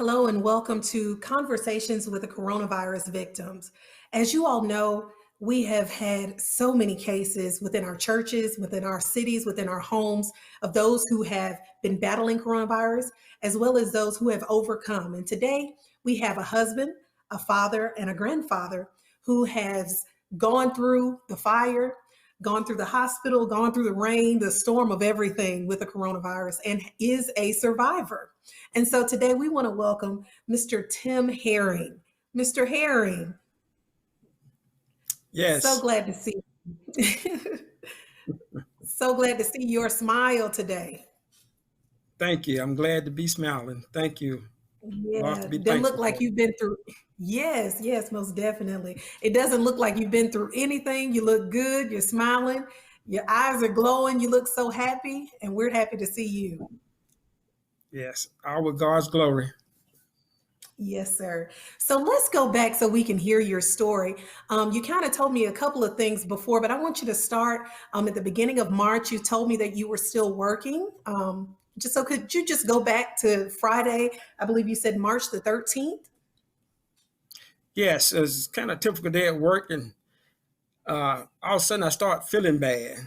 Hello and welcome to Conversations with the Coronavirus Victims. As you all know, we have had so many cases within our churches, within our cities, within our homes of those who have been battling coronavirus, as well as those who have overcome. And today we have a husband, a father, and a grandfather who has gone through the fire, gone through the hospital, gone through the rain, the storm of everything with the coronavirus, and is a survivor. And so today we want to welcome Mr. Tim Herring. Mr. Herring, so Yes, glad to see you. So glad to see your smile today. thank you. I'm glad to be smiling. Thank you. Lots Yeah, to be doesn't look thankful like for. you've been through. Yes, yes, most definitely. It doesn't look like you've been through anything. You look good. You're smiling. Your eyes are glowing. You look so happy, and we're happy to see you. Yes, all with God's glory. Yes, sir. So let's go back so we can hear your story. You kind of told me a couple of things before, but I want you to start at the beginning of March. You told me that you were still working. Just so could you just go back to Friday? I believe you said March the 13th. Yes, it's kind of a typical day at work, and all of a sudden I start feeling bad.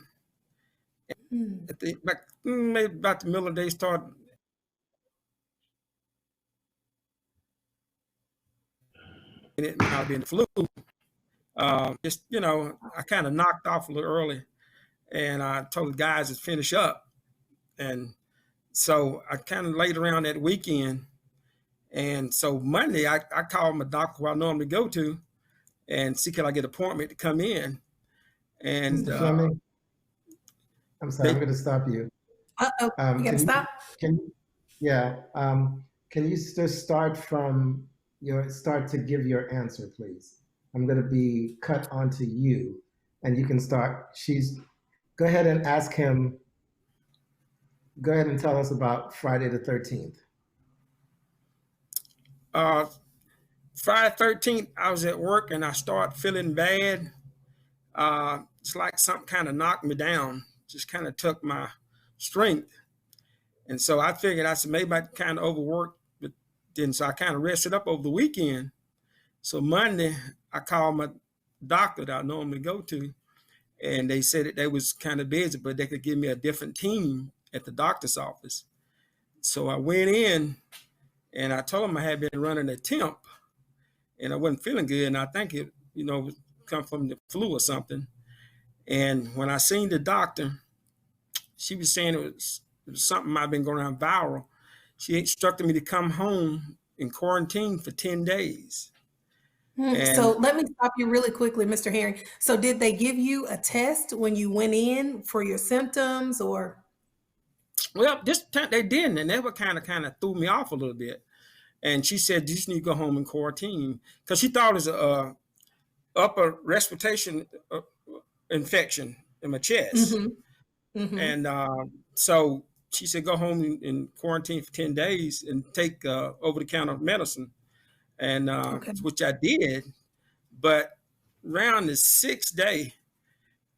Hmm. Maybe about the middle of the day, start and it might be the flu. I kind of knocked off a little early, and I told the guys to finish up, and so I kind of laid around that weekend. And so Monday, I called my doctor who I normally go to and see can I get an appointment to come in. And Mr. Fleming, I'm sorry, I'm they, going to stop you. Uh-oh, you gotta Can stop. yeah, can you just start to give your answer, please? I'm going to be cut onto you, and you can start. Go ahead and ask him. Go ahead and tell us about Friday the 13th. uh, Friday 13th, I was at work and I started feeling bad. It's like something kind of knocked me down, just kind of took my strength. And so I figured I said maybe I kind of overworked, but then so I kind of rested up over the weekend. So Monday, I called my doctor that I normally go to, and they said that they was kind of busy, but they could give me a different team at the doctor's office. So I went in and I told them I had been running a temp and I wasn't feeling good. And I think it, come from the flu or something. And when I seen the doctor, she was saying it was something I've been going around viral. She instructed me to come home in quarantine for 10 days. So And let me stop you really quickly, Mr. Herring. So did they give you a test when you went in for your symptoms or? well, this time they didn't, and that would kind of threw me off a little bit. And she said, you just need to go home in quarantine because she thought it was a upper respiratory infection in my chest. Hmm. Hmm. And so she said, go home in quarantine for 10 days and take over the counter medicine. And Okay. which I did. But around the sixth day,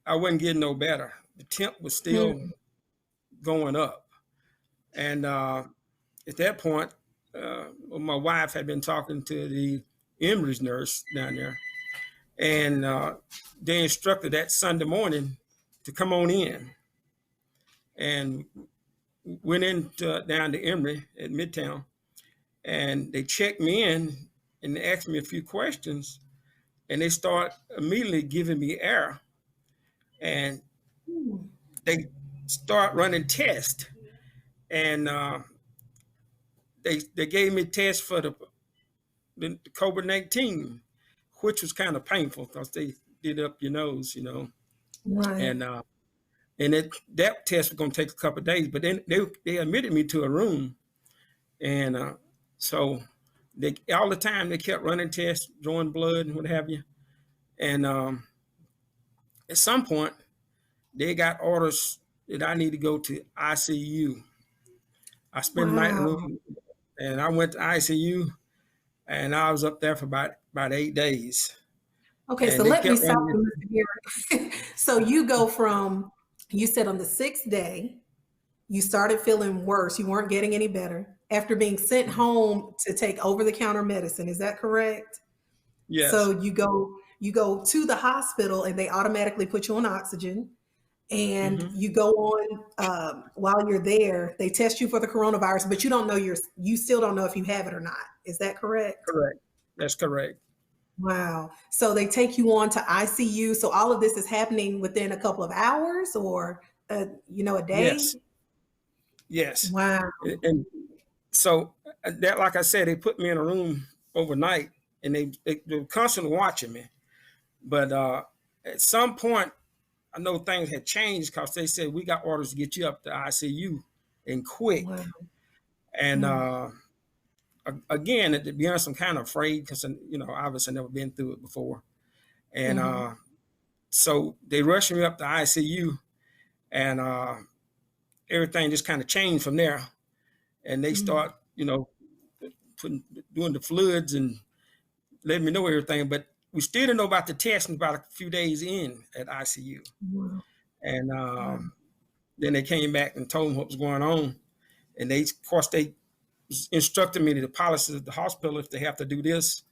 I wasn't getting no better. The temp was still Mm. going up. And at that point, my wife had been talking to the Emory's nurse down there. And they instructed that Sunday morning to come on in. And went down to Emory at Midtown, and they checked me in and they asked me a few questions, and they start immediately giving me air, and Mm. they start running tests, and they gave me tests for the COVID-19, which was kind of painful because they did up your nose, Right. and that test was going to take a couple of days, but then they admitted me to a room. And so they all the time they kept running tests, drawing blood and what have you. And at some point, they got orders that I need to go to ICU. I spent the night in the Wow. room, and I went to ICU, and I was up there for about 8 days. Okay, so And they let me kept stop running. you, Mr. Herring. So you go you said on the sixth day, you started feeling worse. You weren't getting any better. after being sent home to take over-the-counter medicine. Is that correct? So Yes. you go to the hospital and they automatically put you on oxygen, and Hmm. you go on while you're there. They test you for the coronavirus, but you still don't know if you have it or not. Is that correct? Correct. That's correct. Wow. So they take you on to ICU. So all of this is happening within a couple of hours, or a day. Yes. Yes. Wow. And so that, like I said, they put me in a room overnight, and they were constantly watching me. But at some point, I know things had changed because they said we got orders to get you up to ICU and quick. Wow. And Mm. again, to be honest, I'm kind of afraid because obviously I've never been through it before. And Mhm. so they rushed me up to ICU, and everything just kind of changed from there. And they Mhm. start, doing the fluids and letting me know everything. But we still didn't know about the testing about a few days in at ICU. Wow. And Wow. then they came back and told me what was going on. And of course, they instructed me to the policies of the hospital if they have to do this.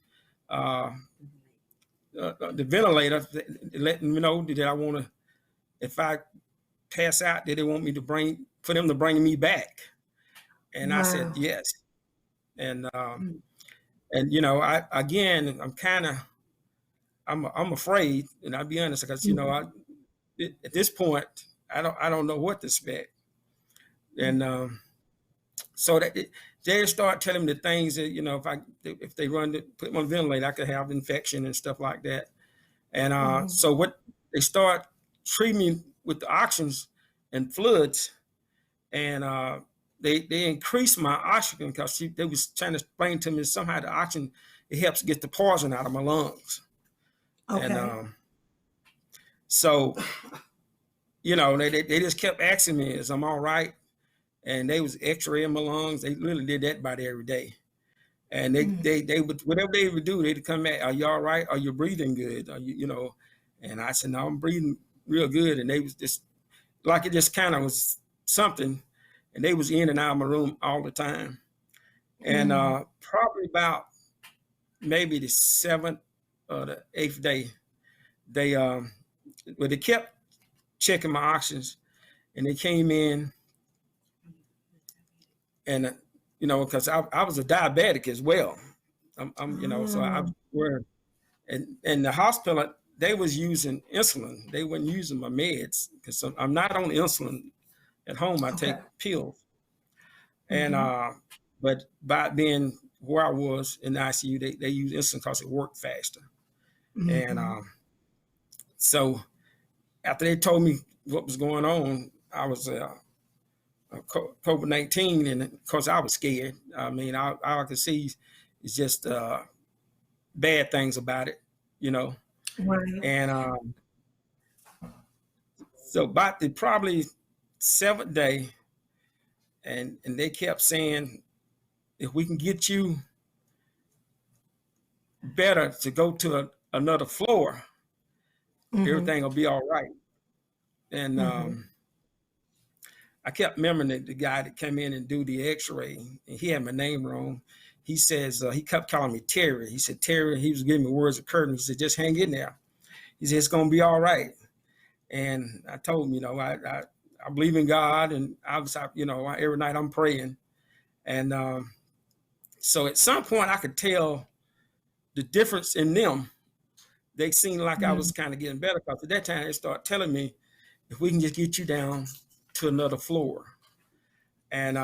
Uh, the ventilator, letting me know that I want to, if I pass out, that they want me to for them to bring me back. And I said Wow. yes. And Mm. I'm afraid, and I'll be honest, because Mhm. at this point I don't know what to expect. And Mhm. so that they start telling me the things that if they put me on a ventilator, I could have infection and stuff like that. And Mhm. so what they start treating me with the oxygens and fluids, and they increased my oxygen because they was trying to explain to me somehow the oxygen, it helps get the poison out of my lungs. And Okay. so they just kept asking me, is I'm all right? And they was x-raying my lungs. They really did that about every day. And Mm. they would, whatever they would do, they'd come back, are you all right? Are you breathing good? Are you? And I said, no, I'm breathing real good. And they was just like, it just kind of was something. And they was in and out of my room all the time. And Mm. probably about maybe the seventh or the eighth day, they they kept checking my oxygens, and they came in, and because I was a diabetic as well. So I Oh, were, and the hospital, they was using insulin. They weren't using my meds because I'm not on insulin at home. I okay. take pills, and Mhm. but by being where I was in the ICU, they use insulin because it worked faster. And Mhm. so after they told me what was going on, I was COVID-19, and of course I was scared. I mean, all I could see is just bad things about it, you know. Right. And so about the probably seventh day, and they kept saying, if we can get you better to go to another floor, Mhm. everything will be all right. And Mhm. I kept remembering the guy that came in and do the X-ray, and he had my name wrong. He says he kept calling me Terry. He said Terry. He was giving me words of courtesy. He said, just hang in there. He said it's gonna be all right. And I told him, I believe in God, and I was, every night I'm praying. And so at some point I could tell the difference in them. They seemed like I was Mhm. kind of getting better because at that time they start telling me if we can just get you down to another floor. And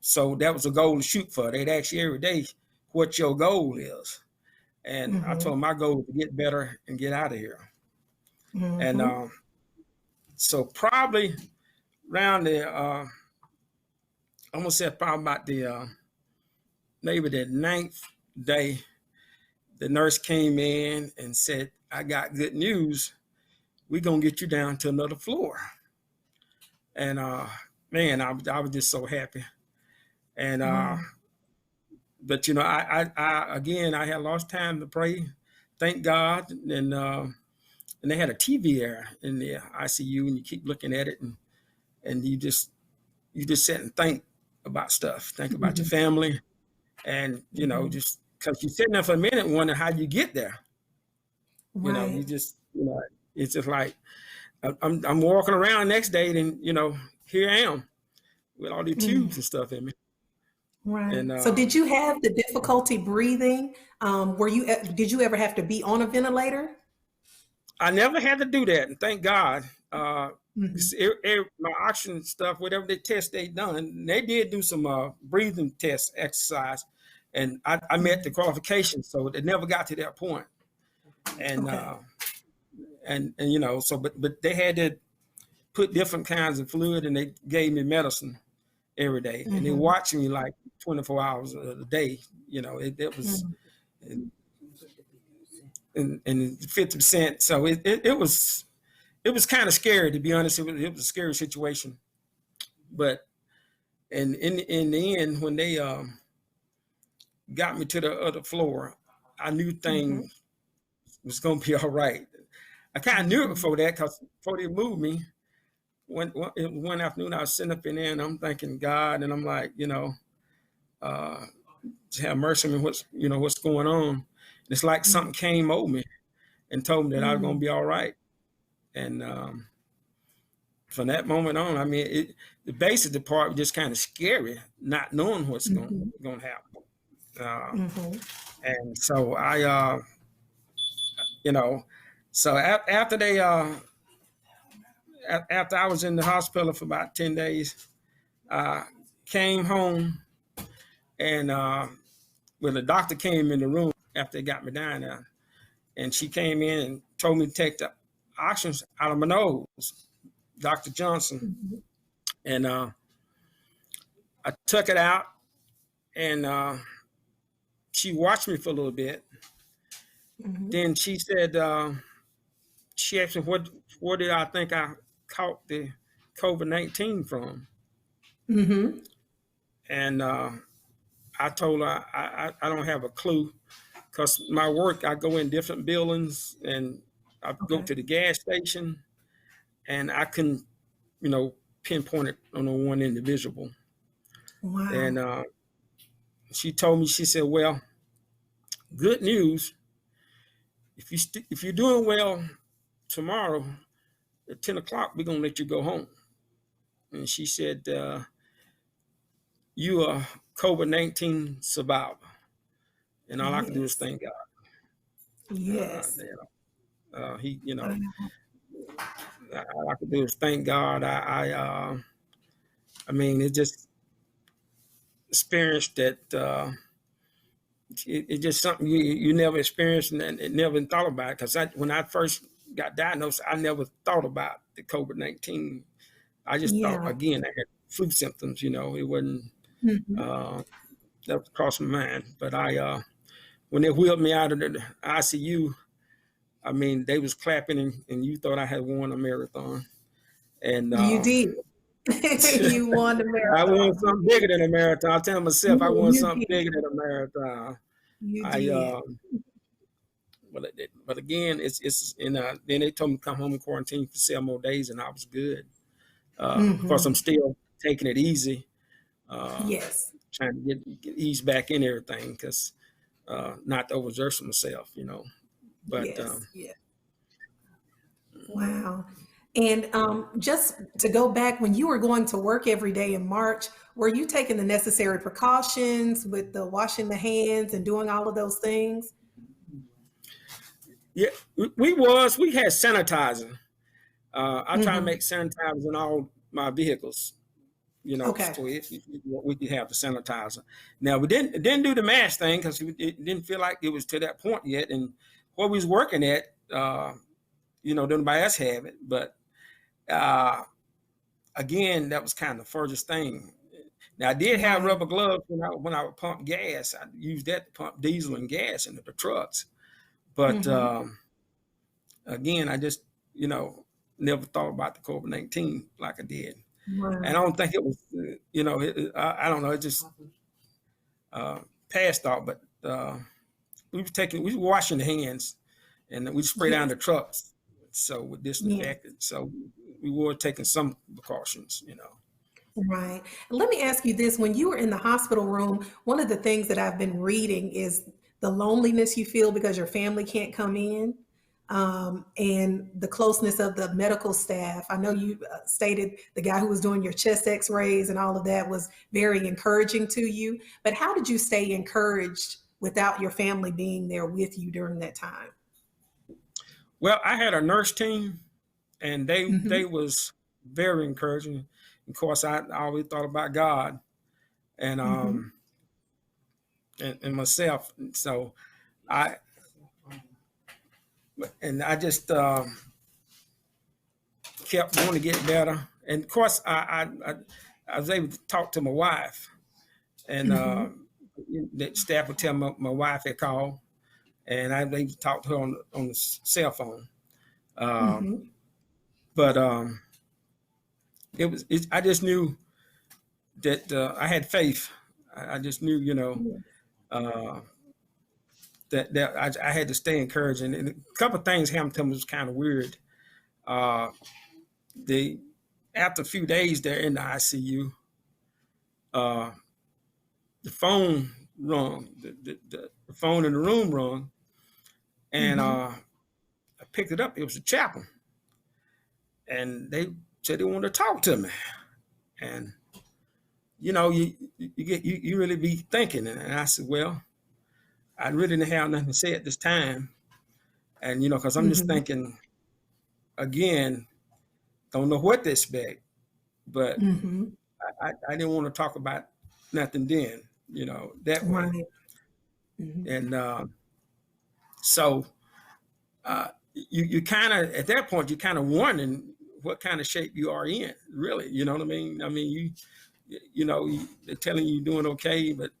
so that was a goal to shoot for. They'd ask you every day what your goal is. And I told Mhm. them my goal is to get better and get out of here. And Mhm. so probably around the, I'm gonna say probably about the maybe the ninth day, the nurse came in and said, I got good news. We're gonna get you down to another floor. And man, I was just so happy. And Wow. but I again I had lost time to pray, thank God, and they had a TV there in the ICU, and you keep looking at it, and you just sit and think about stuff, think about your family, and just because you're sitting there for a minute wondering how you get there. Right. You just it's just like I'm walking around next day, and here I am with all these tubes and stuff in me. Right. And So did you have the difficulty breathing? Did you ever have to be on a ventilator? I never had to do that, and thank God. Mhm. My oxygen stuff, whatever they test they done, they did do some breathing test exercise, and I met the qualifications, so it never got to that point. And Okay. so but they had to put different kinds of fluid, and they gave me medicine every day, and they Mhm. watched me like 24 hours a day. It was Mhm. and 50%. So it was kind of scary, to be honest. It was a scary situation, but and in the end, when they got me to the other floor, I knew Mhm. things was gonna be all right. I kind of knew it Mhm. before that, because before they moved me, one afternoon I was sitting up in there and I'm thanking God, and I'm like, uh, have mercy on me, what's going on. And it's like something came over me and told me that I was gonna Mhm. be all right. And from that moment on, I mean, the basic part was just kind of scary, not knowing what's going Mhm. to happen. Uh, Mhm. and so you know, so after I was in the hospital for about 10 days, I came home, and well, the doctor came in the room after they got me down there, and she came in and told me to take the oxygen out of my nose, Dr. Johnson. Mhm. And I took it out, and she watched me for a little bit. Mhm. Then she said, she asked me what did I think I caught the COVID-19 from, Mhm. and I told her I don't have a clue, because my work, I go in different buildings, and I go Okay. to the gas station, and I can pinpoint it on one individual. And Wow. she told me, she said, well, good news, if you're doing well tomorrow at 10 o'clock, we're going to let you go home. And she said, you are COVID-19 survivor. And all I can do is Yes. thank God. Yes. He, Wow. all I can do is thank God. I mean, it just experienced that. It's just something you never experienced, and it never thought about it. Because when I first got diagnosed, I never thought about the COVID-19. I just thought, Yeah. again, I had flu symptoms. It wasn't Mhm. uh, that was across my mind. But when they wheeled me out of the ICU, I mean, they was clapping, and you thought I had won a marathon. And You did. You won the I won marathon. something bigger than a marathon. I tell myself I won You something did. bigger than a marathon. You I did. but again, it's then they told me to come home and quarantine for 7 more days, and I was good. Because I'm Mhm. still taking it easy, uh, Yes. trying to get ease back in everything, because not to overexert myself. But Yes. Yes. Wow. And just to go back, when you were going to work every day in March, were you taking the necessary precautions with the washing the hands and doing all of those things? yeah, we had sanitizer. I try to Hmm. make sanitizer in all my vehicles, Okay. so we could have the sanitizer. Now we didn't do the mask thing, because it didn't feel like it was to that point yet, and where we was working at, nobody else have it. But uh, again, that was kind of the furthest thing. Now I did have Right. rubber gloves when I would pump gas. I used that to pump diesel and gas into the trucks. But Hmm. again, I just you know never thought about the COVID-19 like I did, and I Wow. don't think it was I don't know, it just uh, past thought. But we were washing the hands, and we spray down Yes. the trucks, so with Yes. disinfectant. So we were taking some precautions. Right. Let me ask you this. When you were in the hospital room, one of the things that I've been reading is the loneliness you feel because your family can't come in, and the closeness of the medical staff. I know you stated the guy who was doing your chest x-rays and all of that was very encouraging to you. But how did you stay encouraged without your family being there with you during that time? Well, I had a nurse team, and they Hmm. was very encouraging. Of course, I always thought about God and Hmm. and myself. So I I just kept wanting to get better. And of course, I was able to talk to my wife, and Hmm. the staff would tell my wife had called, and I was able to talk to her on the cell phone. Um, Hmm. but I just knew that I had faith. I just knew, uh, that I had to stay encouraged. And a couple of things happened to me was kind of weird. Uh, they After a few days there in the ICU, uh, the phone rung, the phone in the room rung, and Hmm. I picked it up. It was the chaplain, and they said they wanted to talk to me. And you really be thinking, and I said, well, I really didn't have nothing to say at this time, and because I'm just Hmm. thinking again, don't know what to expect, but Hmm. I didn't want to talk about nothing then, that way. Right. Hmm. And so you kind of at that point you kind of wondering what kind of shape you are in, really. You know what I mean? I mean they're telling you you're doing okay, but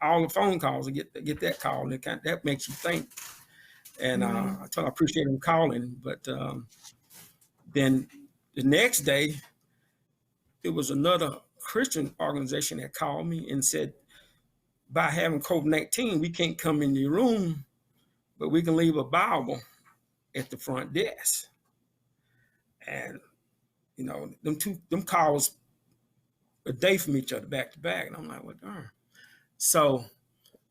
all the phone calls and get that call, and that makes you think. And Right. I told I appreciate him calling, but then the next day it was another Christian organization that called me and said, by having COVID-19, we can't come in your room, but we can leave a Bible at the front desk. And them calls a day from each other back to back, and I'm like, well, darn. So,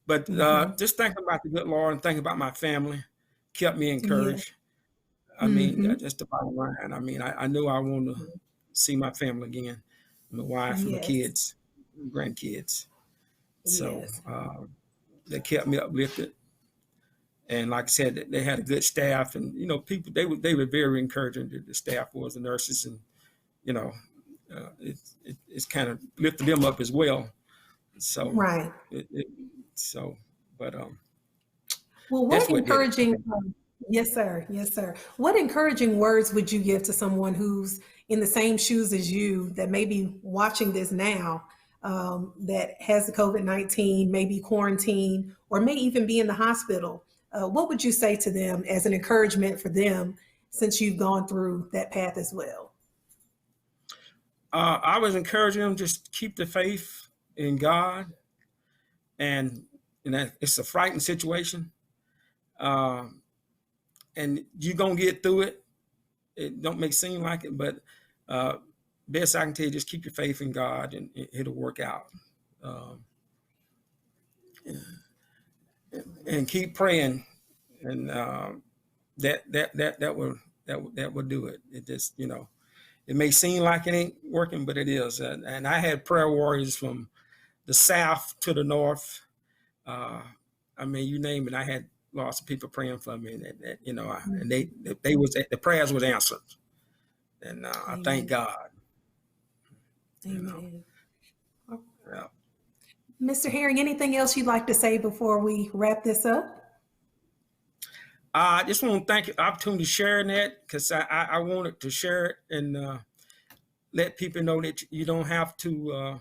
but Hmm. just thinking about the good Lord and thinking about my family kept me Yeah. encouraged. I mean, Hmm. just the bottom line. I mean, I knew I wanted to see my family again, my wife, and my Yes. kids, grandkids. So Yes. they kept me uplifted. And like I said, they had a good staff, and people they were very encouraging. The staff was, the nurses, and you know, it's kind of lifted them up as well. So, Right. it, it, so, but Well, that's what what did it. encouraging, yes, sir. Yes, sir. What encouraging words would you give to someone who's in the same shoes as you that may be watching this now, that has the COVID-19, maybe quarantine, or may even be in the hospital? What would you say to them as an encouragement for them since you've gone through that path as well? I was encouraging them just keep the faith in God, and it's a frightening situation, uh, and you're gonna get through it. It don't make seem like it, but uh, best I can tell you, just keep your faith in God, and it'll work out. Um, and keep praying, and that will do it. It just it may seem like it ain't working, but it is. And I had prayer warriors from the south to the north. Uh, I mean, you name it. I had lots of people praying for me, and and they was the prayers was answered, and I thank Amen. God. You know, Amen. yeah. Mr. Herring, anything else you'd like to say before we wrap this up? I just want to thank you for the opportunity to share that, because I wanted to share it and let people know that you don't have to.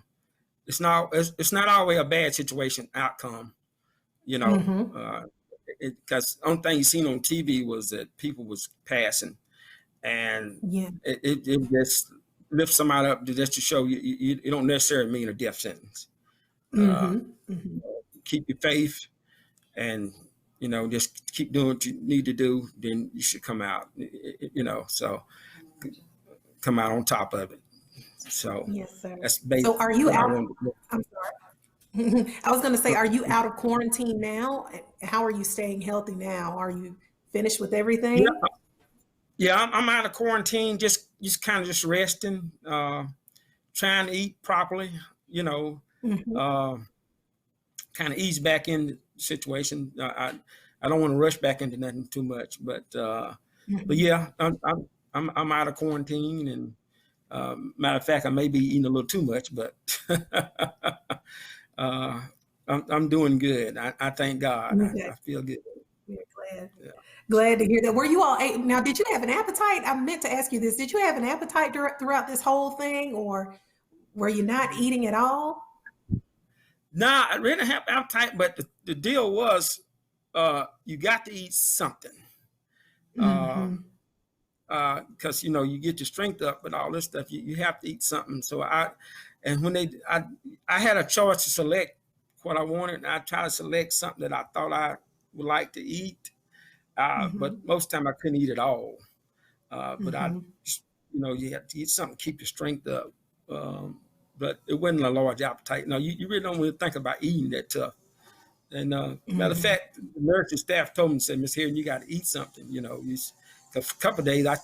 It's not always a bad situation outcome, you know, Mm-hmm. because only thing you seen on TV was that people was passing, and Yeah. it just lifts somebody up just to show you don't necessarily mean a death sentence. Uh, Mm-hmm. Mm-hmm. Keep your faith, and just keep doing what you need to do. Then you should come out, so come out on top of it. So Yes, sir. that's So basically are you what I out of, wanted to do. I'm sorry. I was going to say, are you out of quarantine now? How are you staying healthy now? Are you finished with Yeah, everything? yeah, I'm out of quarantine, just kind of just resting, trying to eat properly, you know, Mhm, uh, kind of ease back in the situation. I don't want to rush back into nothing too much, but mhm. yeah, I'm out of quarantine, and matter of fact, I may be eating a little too much, but uh, I'm doing good. I thank God. Okay. I feel good. We're glad. Yeah. Glad to hear that. Were you all now? Did you have an appetite? I meant to ask you this. Did you have an appetite throughout this whole thing, or were you not eating at all? Nah, I really have appetite, but the deal was, you got to eat something. Uh, Hmm. because you know you get your strength up, but all this stuff you have to eat something. So and when I had a choice to select what I wanted, and I tried to select something that I thought I would like to eat, Hmm. but most of the time I couldn't eat it all. But Hmm. you know, you have to eat something to keep your strength up. Um, but it wasn't a large appetite. No, you really don't really think about eating that tough. And matter of Hmm. fact, the nursing staff told me, said, Miss Heron, you got to eat something. You know, a couple of days I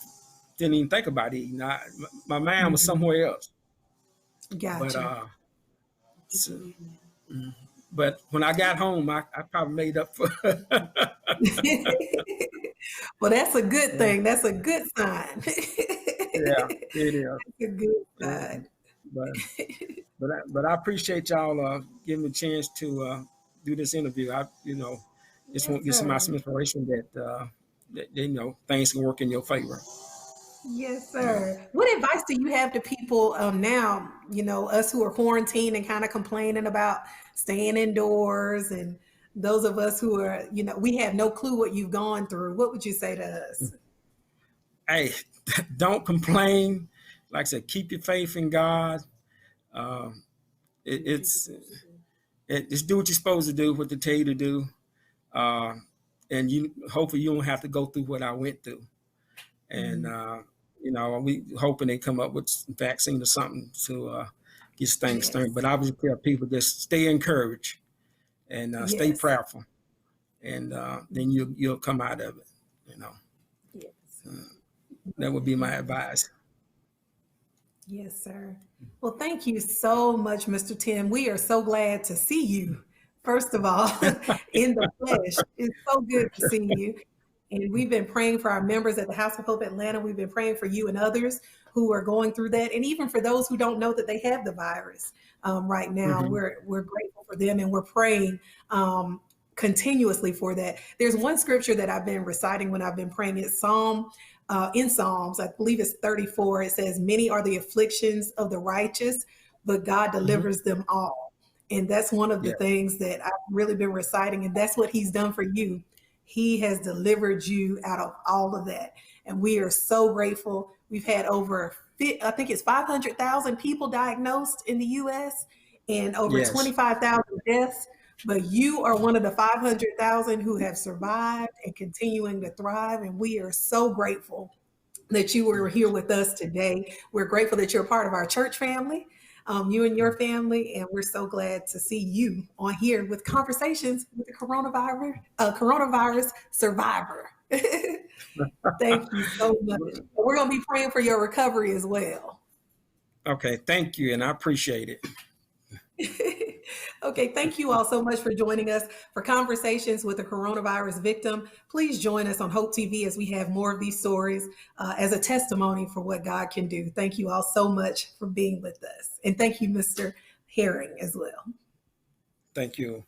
didn't even think about eating. My mind was Hmm. somewhere else. But Gotcha. so, but when I got home, I probably made up for. Well, that's a good Yeah, thing. That's a good sign. yeah, it is. A good Yeah. sign. But but I appreciate y'all giving me a chance to do this interview. I just Yes, want to get some sir. inspiration that you know things can work in your favor. Yes, Yeah. sir. What advice do you have to people now, us who are quarantined and kind of complaining about staying indoors, and those of us who are, we have no clue what you've gone through. What would you say to us? Hey, don't complain. Like I said, keep your faith in God. Um, it, it's just do what you're supposed to do, what they tell you to do, uh, and you hopefully you don't have to go through what I went through. And Mm, you know, we hoping they come up with a vaccine or something to get things started. yes. But I would tell people just stay encouraged and stay Yes. prayerful, and then you'll come out of it. You know, Yes. that would be my advice. Yes, sir. Well, thank you so much, Mr. Tim. We are so glad to see you, first of all, in the flesh. It's so good to see you. And we've been praying for our members at the House of Hope Atlanta. We've been praying for you and others who are going through that. And even for those who don't know that they have the virus right now, Hmm. we're grateful for them, and we're praying continuously for that. There's one scripture that I've been reciting when I've been praying. It's in Psalms, I believe it's 34. It says, "Many are the afflictions of the righteous, but God Hmm. delivers them all." And that's one of the Yeah. things that I've really been reciting. And that's what He's done for you. He has delivered you out of all of that. And we are so grateful. We've had I think it's 500,000 people diagnosed in the US and over Yes. 25,000 deaths. But you are one of the 500,000 who have survived and continuing to thrive. And we are so grateful that you were here with us today. We're grateful that you're a part of our church family, you and your family, and we're so glad to see you on here with conversations with the coronavirus survivor. Thank you so much. We're going to be praying for your recovery as well. Okay. Thank you, and I appreciate it. Okay, thank you all so much for joining us for Conversations with a Coronavirus Victim. Please join us on Hope TV as we have more of these stories as a testimony for what God can do. Thank you all so much for being with us. And thank you, Mr. Herring, as well. Thank you.